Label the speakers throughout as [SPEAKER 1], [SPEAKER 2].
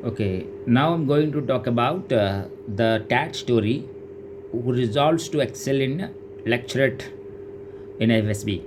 [SPEAKER 1] Okay, now I'm going to talk about the TAT story who resolves to excel in lecturate in AFSB.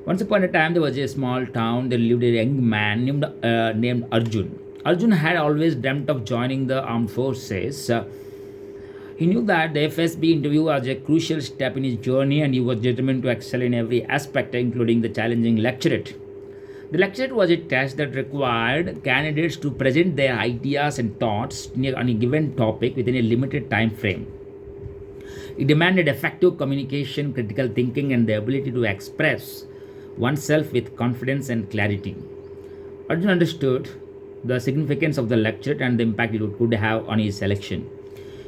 [SPEAKER 1] Once upon a time, there was a small town. There lived a young man named Arjun. Arjun had always dreamt of joining the armed forces. He knew that the FSB interview was a crucial step in his journey and he was determined to excel in every aspect, including the challenging lecturate. The lecturate was a test that required candidates to present their ideas and thoughts on a given topic within a limited time frame. It demanded effective communication, critical thinking, and the ability to express oneself with confidence and clarity. Arjun understood the significance of the lecture and the impact it could have on his selection.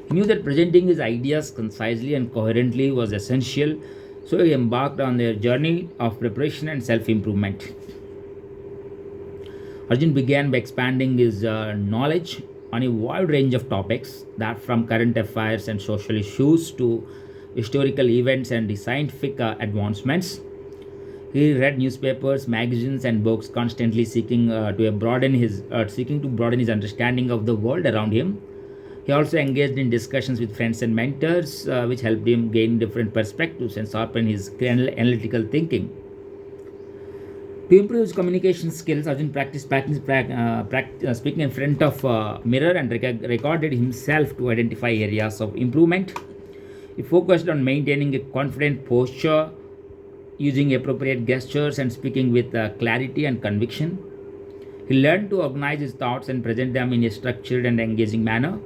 [SPEAKER 1] He knew that presenting his ideas concisely and coherently was essential, so he embarked on a journey of preparation and self improvement. Arjun began by expanding his knowledge on a wide range of topics, that from current affairs and social issues to historical events and the scientific advancements. He read newspapers, magazines, and books, constantly seeking to broaden his understanding of the world around him. He also engaged in discussions with friends and mentors, which helped him gain different perspectives and sharpen his analytical thinking. To improve his communication skills, Arjun practiced speaking in front of a mirror and recorded himself to identify areas of improvement. He focused on maintaining a confident posture, using appropriate gestures, and speaking with clarity and conviction. He learned to organize his thoughts and present them in a structured and engaging manner.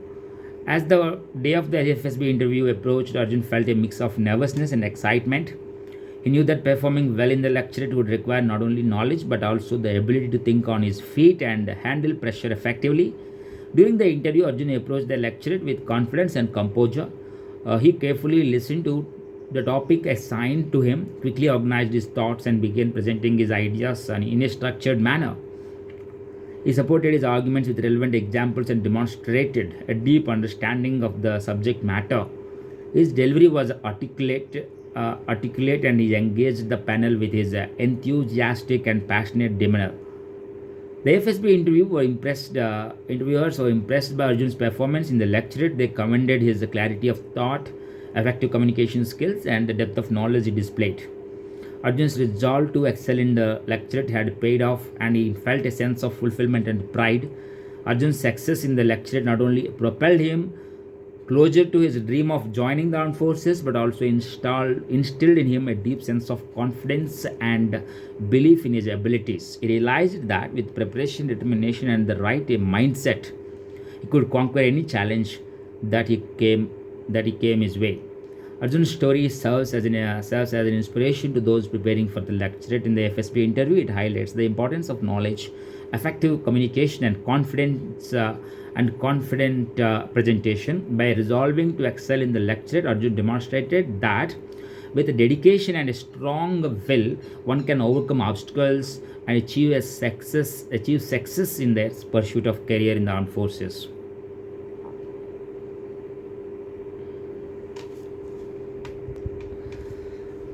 [SPEAKER 1] As the day of the FSB interview approached, Arjun felt a mix of nervousness and excitement. He knew that performing well in the lecturate would require not only knowledge but also the ability to think on his feet and handle pressure effectively. During the interview, Arjun approached the lecturate with confidence and composure. He carefully listened to the topic assigned to him, quickly organized his thoughts, and began presenting his ideas in a structured manner. He supported his arguments with relevant examples and demonstrated a deep understanding of the subject matter. His delivery was articulate, and he engaged the panel with his enthusiastic and passionate demeanor. The FSB interviewers were impressed by Arjun's performance in the lecturate. They commended his clarity of thought, effective communication skills, and the depth of knowledge he displayed. Arjun's resolve to excel in the lecturate had paid off, and he felt a sense of fulfillment and pride. Arjun's success in the lecturate not only propelled him closer to his dream of joining the armed forces, but also instilled in him a deep sense of confidence and belief in his abilities. He realized that with preparation, determination, and the right mindset, he could conquer any challenge that he came his way. Arjun's story serves as an inspiration to those preparing for the lecturate. In the FSB interview, it highlights the importance of knowledge, effective communication, and confident presentation. By resolving to excel in the lecturate, Arjun demonstrated that with dedication and a strong will, one can overcome obstacles and achieve success in their pursuit of career in the armed forces.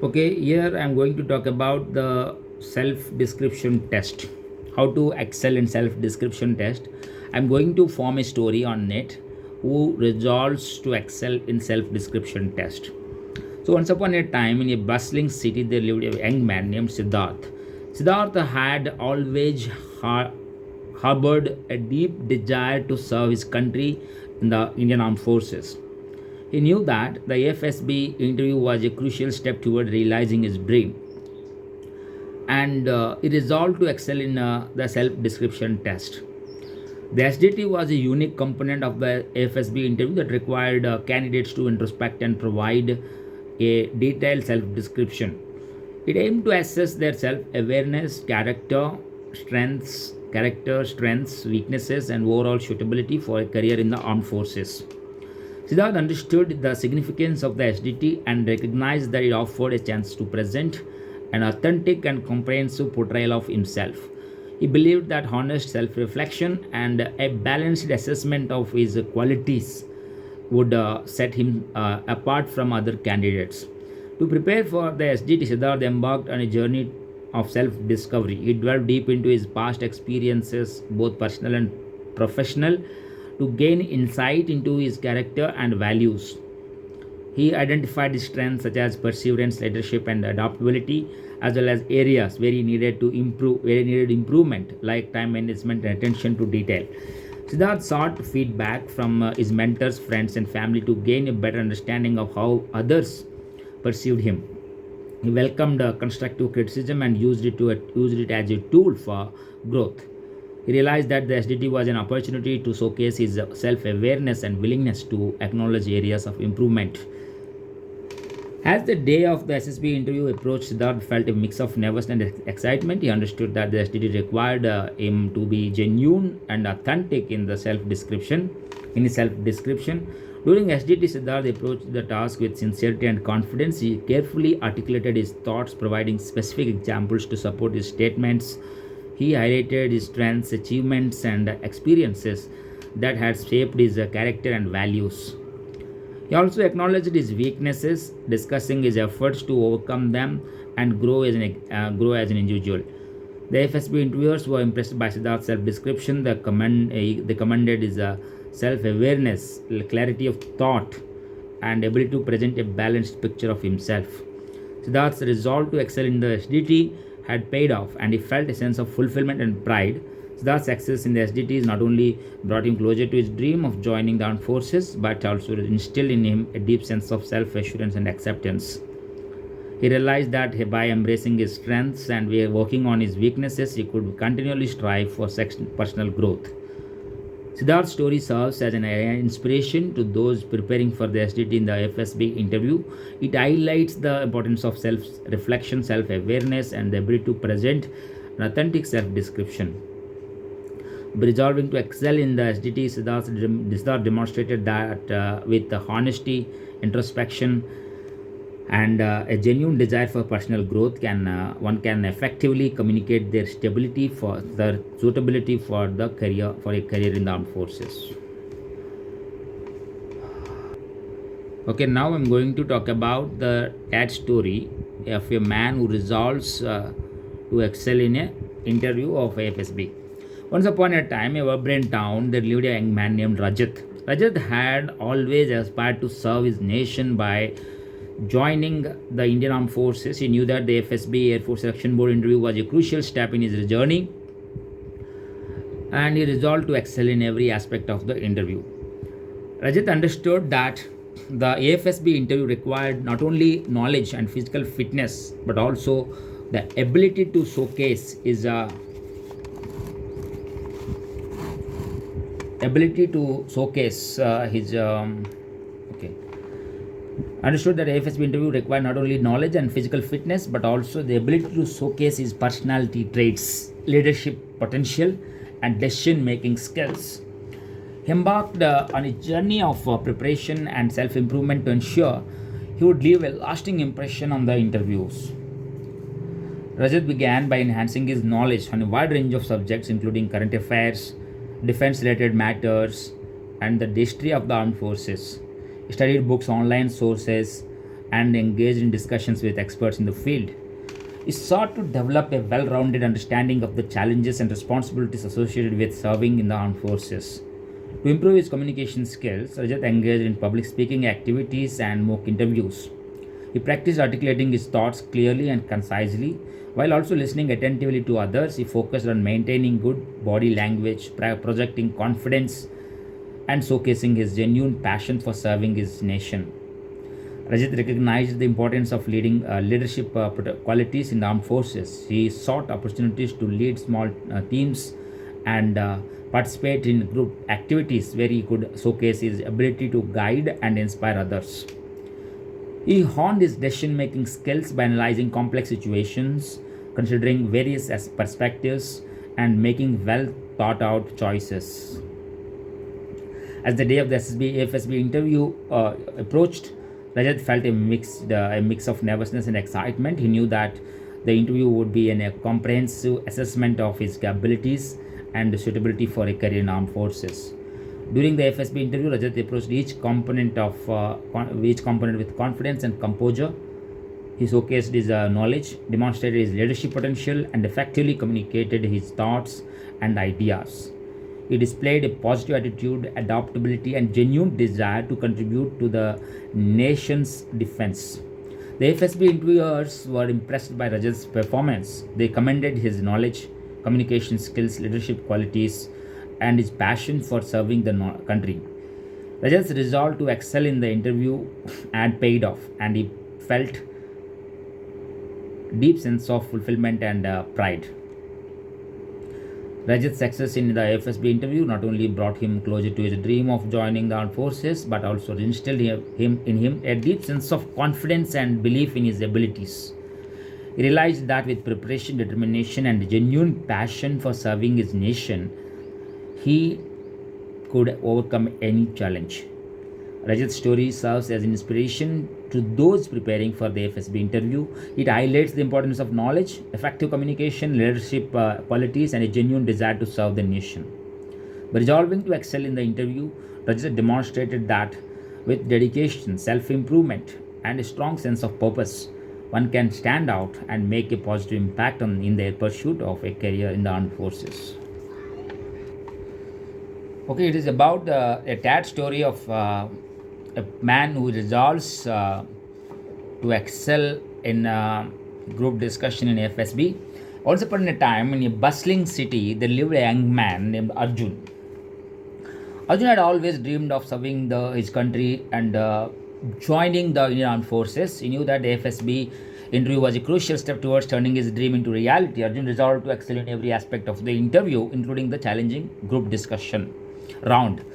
[SPEAKER 1] Okay, here I am going to talk about the self description test. How to excel in self description test. I am going to form a story on it who resolves to excel in self description test. So, once upon a time in a bustling city, there lived a young man named Siddharth. Siddhartha had always harbored a deep desire to serve his country in the Indian Armed Forces. He knew that the AFSB interview was a crucial step toward realizing his dream, and he resolved to excel in the self description test. The SDT was a unique component of the AFSB interview that required candidates to introspect and provide a detailed self description. It aimed to assess their self awareness, strengths, weaknesses, and overall suitability for a career in the armed forces. Siddharth understood the significance of the SDT and recognized that it offered a chance to present an authentic and comprehensive portrayal of himself. He believed that honest self reflection and a balanced assessment of his qualities would set him apart from other candidates. To prepare for the SDT, Siddharth embarked on a journey of self discovery. He delved deep into his past experiences, both personal and professional to gain insight into his character and values. He identified his strengths such as perseverance, leadership, and adaptability, as well as areas where he needed improvement, like time management and attention to detail. Siddharth sought feedback from his mentors, friends, and family to gain a better understanding of how others perceived him. He welcomed constructive criticism and used it as a tool for growth. He realized that the SDT was an opportunity to showcase his self awareness and willingness to acknowledge areas of improvement. As the day of the SSB interview approached, Siddharth felt a mix of nervousness and excitement. He understood that the SDT required him to be genuine and authentic in his self-description. During SDT, Siddharth approached the task with sincerity and confidence. He carefully articulated his thoughts, providing specific examples to support his statements. He highlighted his strengths, achievements, and experiences that had shaped his character and values. He also acknowledged his weaknesses, discussing his efforts to overcome them and grow as an individual. The FSB interviewers were impressed by Siddharth's self-description. They commended his self-awareness, clarity of thought, and ability to present a balanced picture of himself. Siddharth's resolve to excel in the SDT had paid off, and he felt a sense of fulfillment and pride. Siddharth's success in the SDTs not only brought him closer to his dream of joining the armed forces, but also instilled in him a deep sense of self-assurance and acceptance. He realized that by embracing his strengths and working on his weaknesses, he could continually strive for personal growth. Siddharth's story serves as an inspiration to those preparing for the SDT in the FSB interview. It highlights the importance of self-reflection, self-awareness, and the ability to present an authentic self-description. Resolving to excel in the SDT, Siddharth demonstrated that with honesty, introspection, and a genuine desire for personal growth, one can effectively communicate their suitability for a career in the armed forces. Okay, now I'm going to talk about the TAT story of a man who resolves to excel in an interview of AFSB. Once upon a time, a vibrant town, there lived a young man named Rajat. Rajat had always aspired to serve his nation by joining the Indian Armed Forces. He knew that the FSB Air Force Selection Board interview was a crucial step in his journey, and he resolved to excel in every aspect of the interview. Rajat understood that the AFSB interview required not only knowledge and physical fitness, but also the ability to showcase his understood that AFSB interview required not only knowledge and physical fitness, but also the ability to showcase his personality traits, leadership potential, and decision-making skills. He embarked on a journey of preparation and self-improvement to ensure he would leave a lasting impression on the interviews. Rajat began by enhancing his knowledge on a wide range of subjects, including current affairs, defense-related matters, and the history of the armed forces. He studied books, online sources, and engaged in discussions with experts in the field. He sought to develop a well-rounded understanding of the challenges and responsibilities associated with serving in the armed forces. To improve his communication skills, Rajat engaged in public speaking activities and mock interviews. He practiced articulating his thoughts clearly and concisely. While also listening attentively to others, he focused on maintaining good body language, projecting confidence, and showcasing his genuine passion for serving his nation. Rajat recognized the importance of leadership qualities in the armed forces. He sought opportunities to lead small teams and participate in group activities where he could showcase his ability to guide and inspire others. He honed his decision-making skills by analyzing complex situations, considering various perspectives, and making well-thought-out choices. As the day of the AFSB interview approached, Rajat felt a mix of nervousness and excitement. He knew that the interview would be a comprehensive assessment of his abilities and suitability for a career in armed forces. During the FSB interview, Rajat approached each component with confidence and composure. He showcased his knowledge, demonstrated his leadership potential, and effectively communicated his thoughts and ideas. He displayed a positive attitude, adaptability, and genuine desire to contribute to the nation's defense. The FSB interviewers were impressed by Rajat's performance. They commended his knowledge, communication skills, leadership qualities, and his passion for serving the country. Rajat's resolve to excel in the interview had paid off, and he felt deep sense of fulfillment and pride. Rajat's success in the AFSB interview not only brought him closer to his dream of joining the armed forces, but also instilled in him a deep sense of confidence and belief in his abilities. He realized that with preparation, determination, and genuine passion for serving his nation, he could overcome any challenge. Rajat's story serves as an inspiration to those preparing for the FSB interview. It highlights the importance of knowledge, effective communication, leadership qualities, and a genuine desire to serve the nation. By resolving to excel in the interview, Rajat demonstrated that with dedication, self improvement, and a strong sense of purpose, one can stand out and make a positive impact in their pursuit of a career in the armed forces. Okay, it is about a TAT story of a man who resolves to excel in group discussion in FSB. Once upon a time, in a bustling city, there lived a young man named Arjun. Arjun had always dreamed of serving his country and joining the Indian Armed Forces. He knew that the FSB interview was a crucial step towards turning his dream into reality. Arjun resolved to excel in every aspect of the interview, including the challenging group discussion round.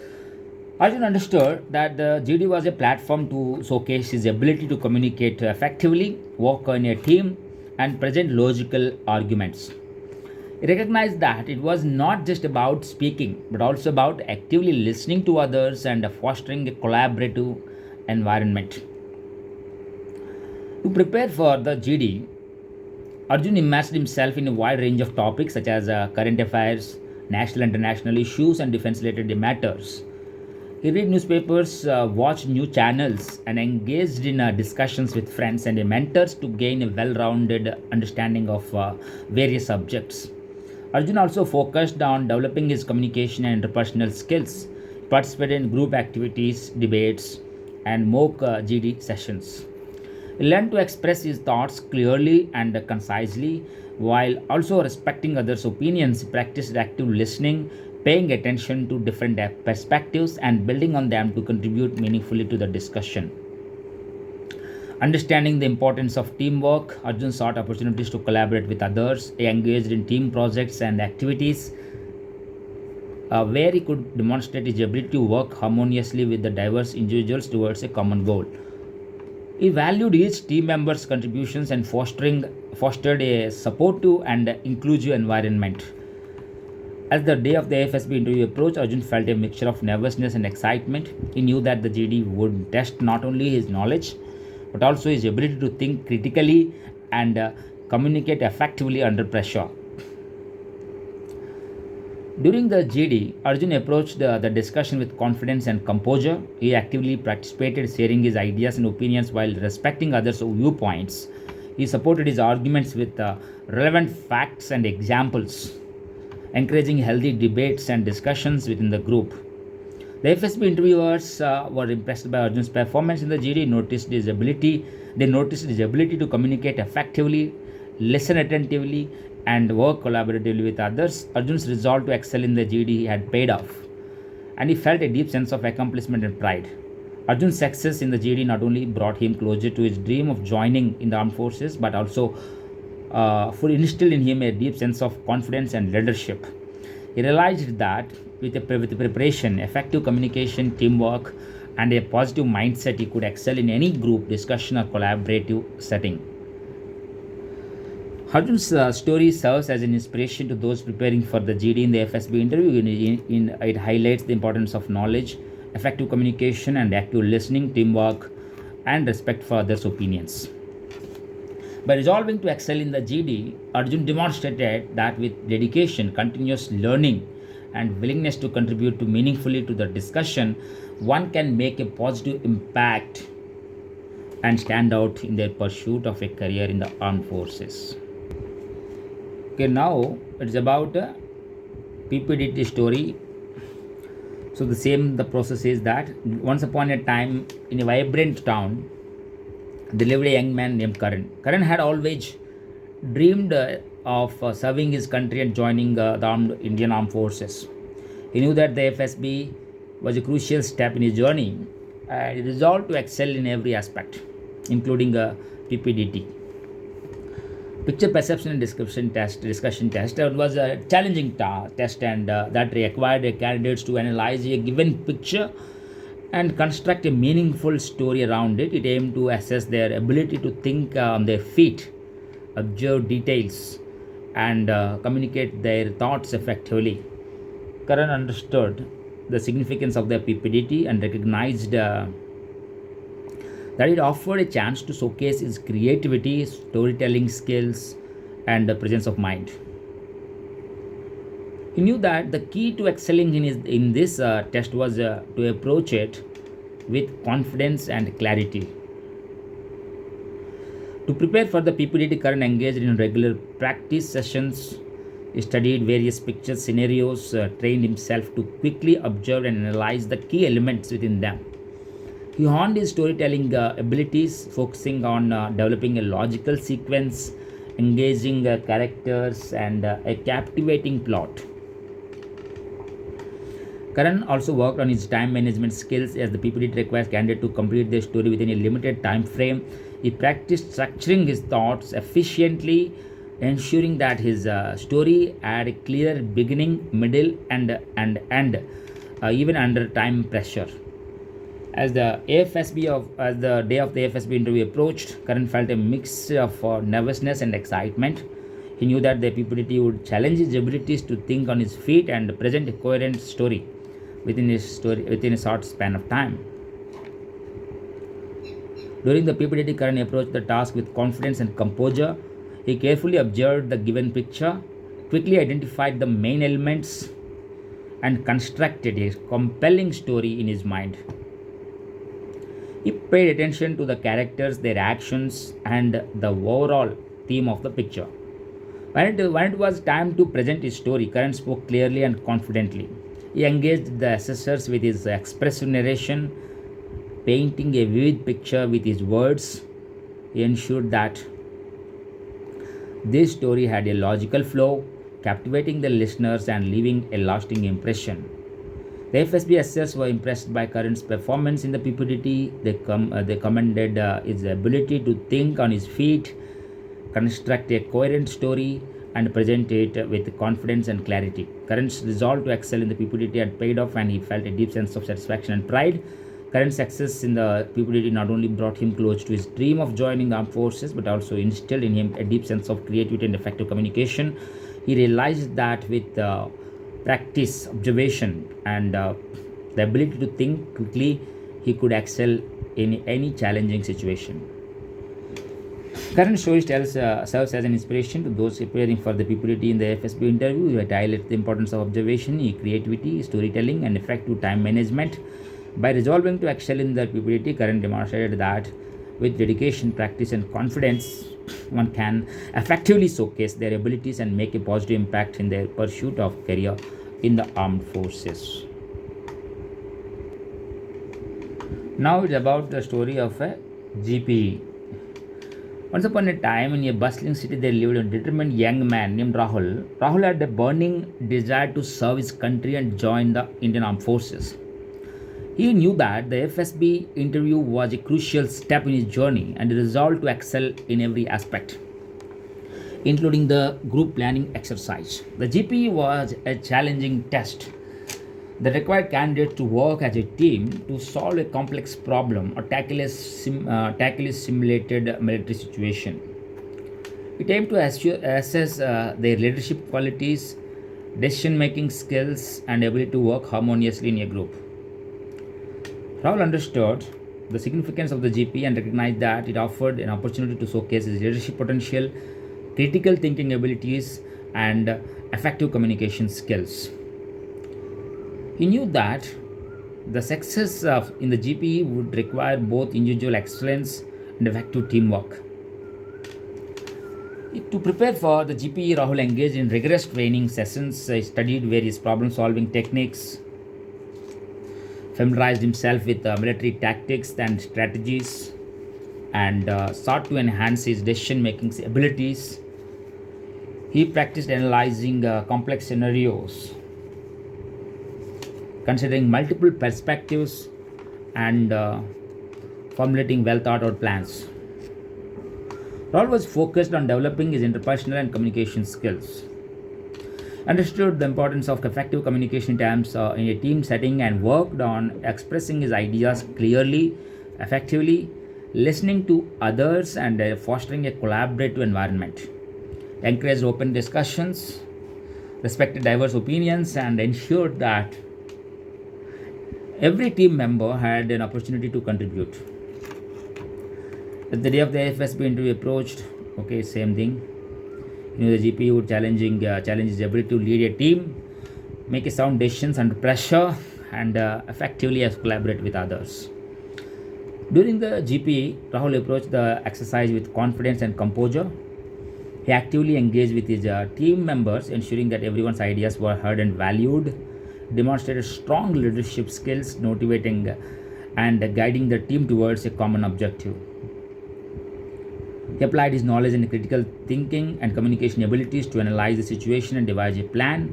[SPEAKER 1] Arjun understood that the GD was a platform to showcase his ability to communicate effectively, work in a team, and present logical arguments. He recognized that it was not just about speaking, but also about actively listening to others and fostering a collaborative environment. To prepare for the GD, Arjun immersed himself in a wide range of topics such as current affairs, national and international issues, and defense related matters. He read newspapers, watched new channels, and engaged in discussions with friends and mentors to gain a well rounded understanding of various subjects. Arjun also focused on developing his communication and interpersonal skills, participated in group activities, debates, and mock GD sessions. He learned to express his thoughts clearly and concisely while also respecting others' opinions. He practiced active listening, paying attention to different perspectives, and building on them to contribute meaningfully to the discussion. Understanding the importance of teamwork, Arjun sought opportunities to collaborate with others. He engaged in team projects and activities where he could demonstrate his ability to work harmoniously with the diverse individuals towards a common goal. He valued each team member's contributions and fostered a supportive and inclusive environment. As the day of the AFSB interview approached, Arjun felt a mixture of nervousness and excitement. He knew that the GD would test not only his knowledge but also his ability to think critically and communicate effectively under pressure. During the GD, Arjun approached the discussion with confidence and composure. He actively participated, sharing his ideas and opinions while respecting others' viewpoints. He supported his arguments with relevant facts and examples, encouraging healthy debates and discussions within the group. The FSB interviewers were impressed by Arjun's performance in the GD. They noticed his ability to communicate effectively, listen attentively, and work collaboratively with others. Arjun's resolve to excel in the GD had paid off, and he felt a deep sense of accomplishment and pride. Arjun's success in the GD not only brought him closer to his dream of joining in the armed forces, but also instilled in him a deep sense of confidence and leadership. He realized that with preparation, effective communication, teamwork, and a positive mindset, he could excel in any group discussion or collaborative setting. Arjun's story serves as an inspiration to those preparing for the GD in the FSB interview. It highlights the importance of knowledge, effective communication, and active listening, teamwork, and respect for others' opinions. By resolving to excel in the GD, Arjun demonstrated that with dedication, continuous learning, and willingness to contribute meaningfully to the discussion, one can make a positive impact and stand out in their pursuit of a career in the armed forces. Okay, now it's about a PPDT story So the process is that once upon a time in a vibrant town, there lived a young man named Karan. Karan had always dreamed of serving his country and joining the Indian Armed Forces. He knew that the FSB was a crucial step in his journey and he resolved to excel in every aspect, including PPDT. Picture perception and description test, discussion test. It was a challenging test and that required candidates to analyze a given picture and construct a meaningful story around it. It aimed to assess their ability to think on their feet, observe details, and communicate their thoughts effectively. Karan understood the significance of the PPDT and recognized that it offered a chance to showcase his creativity, storytelling skills, and the presence of mind. He knew that the key to excelling in this test was to approach it with confidence and clarity. To prepare for the PPDT, Karan engaged in regular practice sessions. He studied various picture scenarios, trained himself to quickly observe and analyze the key elements within them. He honed his storytelling abilities, focusing on developing a logical sequence, engaging characters, and a captivating plot. Karan also worked on his time management skills as the PPT requires candidate to complete their story within a limited time frame. He practiced structuring his thoughts efficiently, ensuring that his story had a clear beginning, middle, and end, even under time pressure. As the day of the AFSB interview approached, Karan felt a mix of nervousness and excitement. He knew that the PPT would challenge his abilities to think on his feet and present a coherent story within a short span of time. During the PPT, Karan approached the task with confidence and composure. He carefully observed the given picture, quickly identified the main elements, and constructed a compelling story in his mind. He paid attention to the characters, their actions, and the overall theme of the picture. When it was time to present his story, Karan spoke clearly and confidently. He engaged the assessors with his expressive narration, painting a vivid picture with his words. He ensured that this story had a logical flow, captivating the listeners and leaving a lasting impression. The FSB assessors were impressed by Karan's performance in the PPT. They commended his ability to think on his feet, construct a coherent story, and present it with confidence and clarity. Karan's resolve to excel in the PPT had paid off, and he felt a deep sense of satisfaction and pride. Karan's success in the PPT not only brought him close to his dream of joining the armed forces, but also instilled in him a deep sense of creativity and effective communication. He realized that with practice, observation, and the ability to think quickly, he could excel in any challenging situation. Current story serves as an inspiration to those preparing for the PPT in the FSB interview. He highlights the importance of observation, creativity, storytelling, and effective time management. By resolving to excel in the PPT, Current demonstrated that with dedication, practice, and confidence, one can effectively showcase their abilities and make a positive impact in their pursuit of career in the armed forces. Now it's about the story of a GPE. Once upon a time, in a bustling city, there lived a determined young man named Rahul. Rahul had a burning desire to serve his country and join the Indian Armed Forces. He knew that the FSB interview was a crucial step in his journey and he resolved to excel in every aspect, including the group planning exercise. The GPE was a challenging test that required candidates to work as a team to solve a complex problem or tackle a simulated military situation. It aimed to assess their leadership qualities, decision making skills, and ability to work harmoniously in a group. Rahul understood the significance of the GP and recognized that it offered an opportunity to showcase his leadership potential, critical thinking abilities, and effective communication skills. He knew that the success in the GPE would require both individual excellence and effective teamwork. To prepare for the GPE, Rahul engaged in rigorous training sessions, studied various problem solving techniques, familiarized himself with military tactics and strategies, and sought to enhance his decision making abilities. He practiced analyzing complex scenarios, considering multiple perspectives, and formulating well thought out plans. Raul was focused on developing his interpersonal and communication skills, understood the importance of effective communication terms in a team setting, and worked on expressing his ideas clearly, effectively, listening to others, and fostering a collaborative environment. Encouraged open discussions, respected diverse opinions, and ensured that every team member had an opportunity to contribute. At the day of the AFSB interview approached, okay, same thing. The GP would challenge his ability to lead a team, make a sound decisions under pressure, and effectively collaborate with others. During the GP, Rahul approached the exercise with confidence and composure. He actively engaged with his team members, ensuring that everyone's ideas were heard and valued, demonstrated strong leadership skills, motivating and guiding the team towards a common objective. He applied his knowledge and critical thinking and communication abilities to analyze the situation and devise a plan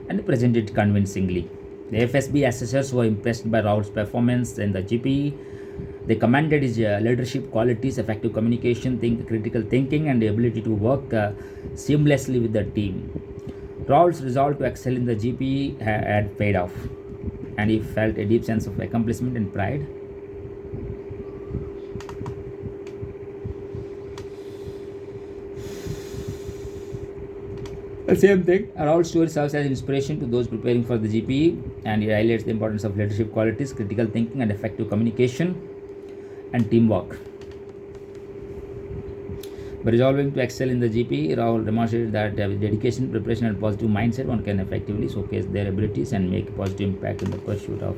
[SPEAKER 1] and present it convincingly. The FSB assessors were impressed by Rahul's performance in the GPE. They commended his leadership qualities, effective communication, critical thinking, and the ability to work seamlessly with the team. Rahul's resolve to excel in the GPE had paid off, and he felt a deep sense of accomplishment and pride. The same thing, Rahul's story serves as inspiration to those preparing for the GPE, and it highlights the importance of leadership qualities, critical thinking, and effective communication and teamwork. By resolving to excel in the GPE, Rahul demonstrated that with dedication, preparation, and positive mindset, one can effectively showcase their abilities and make a positive impact in the pursuit of